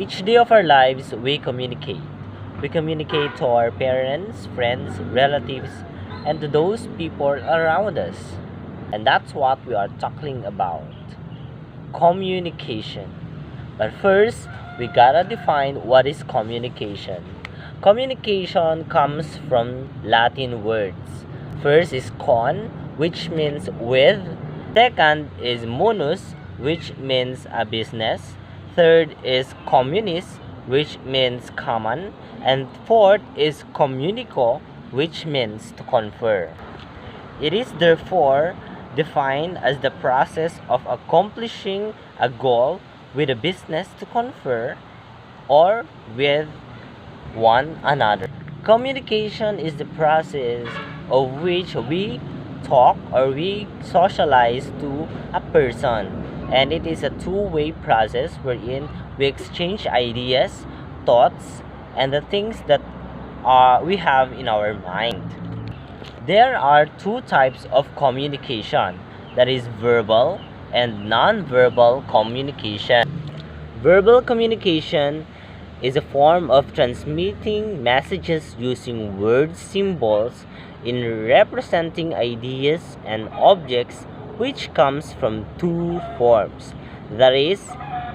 Each day of our lives, we communicate. We communicate to our parents, friends, relatives, and to those people around us. And that's what we are talking about communication. But first, we gotta define what is communication. Communication comes from Latin words. First is con, which means with. Second is munus, which means a business. Third is communis, which means common. And fourth is communico, which means to confer. It is therefore defined as the process of accomplishing a goal with a business to confer or with one another. Communication is the process of which we talk or we socialize to a person, and it is a two-way process wherein we exchange ideas, thoughts, and the things that we have in our mind. There are two types of communication, that is verbal and non-verbal communication. Verbal communication is a form of transmitting messages using words, symbols in representing ideas and objects, which comes from two forms, that is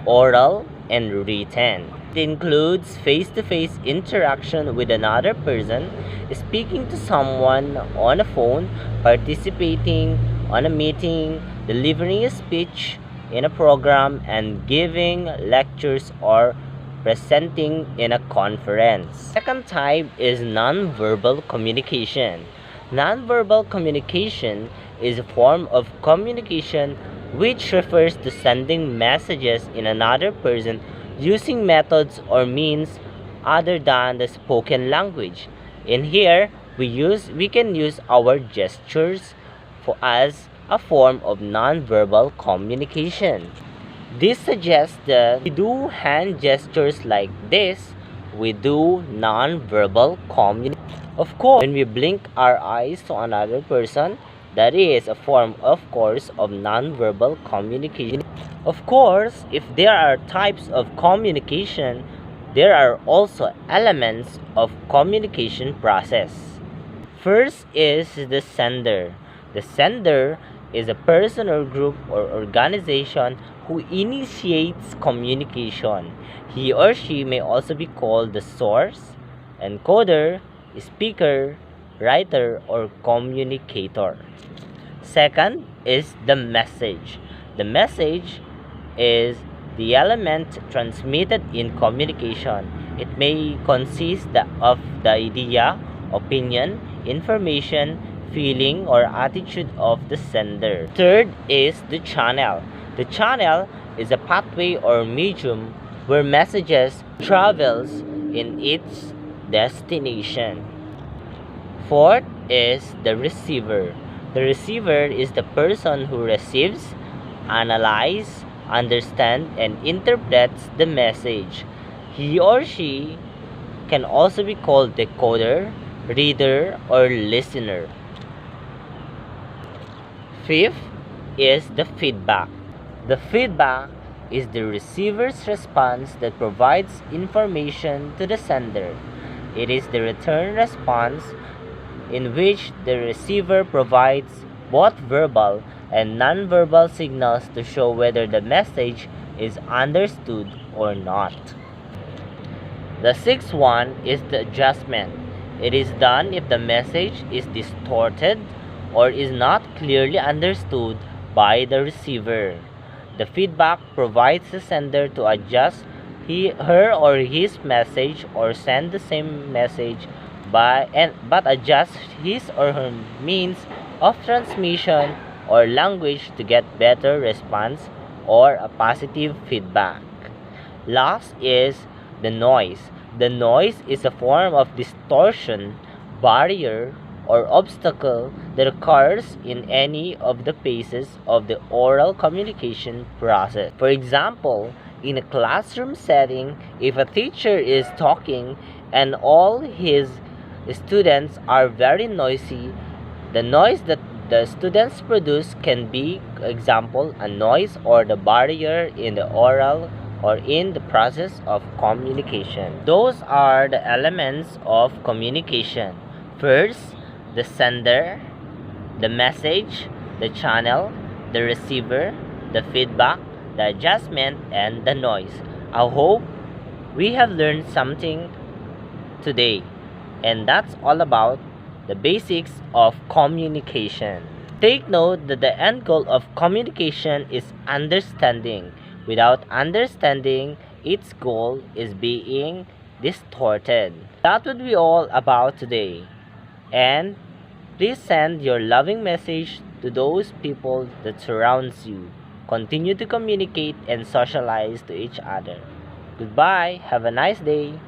oral and written. It includes face-to-face interaction with another person, speaking to someone on a phone, participating on a meeting, delivering a speech in a program, and giving lectures or presenting in a conference. Second type is nonverbal communication. Nonverbal communication is a form of communication which refers to sending messages in another person using methods or means other than the spoken language. In here, we can use our gestures as a form of nonverbal communication. This suggests that we do hand gestures like this, we do nonverbal communication. Of course, when we blink our eyes to another person, that is a form, of course, of nonverbal communication. Of course, if there are types of communication, there are also elements of communication process. First is the sender. The sender is a person or group or organization who initiates communication. He or she may also be called the source, encoder, speaker, writer, or communicator. Second is the message. The message is the element transmitted in communication. It may consist of the idea, opinion, information, feeling, or attitude of the sender. Third is the channel. The channel is a pathway or medium where messages travels in its destination. Fourth is the receiver. The receiver is the person who receives, analyzes, understands, and interprets the message. He or she can also be called decoder, reader, or listener. Fifth is the feedback. The feedback is the receiver's response that provides information to the sender. It is the return response in which the receiver provides both verbal and nonverbal signals to show whether the message is understood or not. The sixth one is the adjustment. It is done if the message is distorted or is not clearly understood by the receiver. The feedback provides the sender to adjust her or his message or send the same message but adjust his or her means of transmission or language to get better response or a positive feedback. Last is the noise. The noise is a form of distortion, barrier, or obstacle that occurs in any of the phases of the oral communication process. For example, in a classroom setting, if a teacher is talking and all his students are very noisy, the noise that the students produce can be, example, a noise or the barrier in the oral or in the process of communication. Those are the elements of communication. First, the sender, the message, the channel, the receiver, the feedback, the adjustment, and the noise. I hope we have learned something today, and that's all about the basics of communication. Take note that the end goal of communication is understanding. Without understanding, its goal is being distorted. That would be all about today. And please send your loving message to those people that surrounds you. Continue to communicate and socialize to each other. Goodbye. Have a nice day.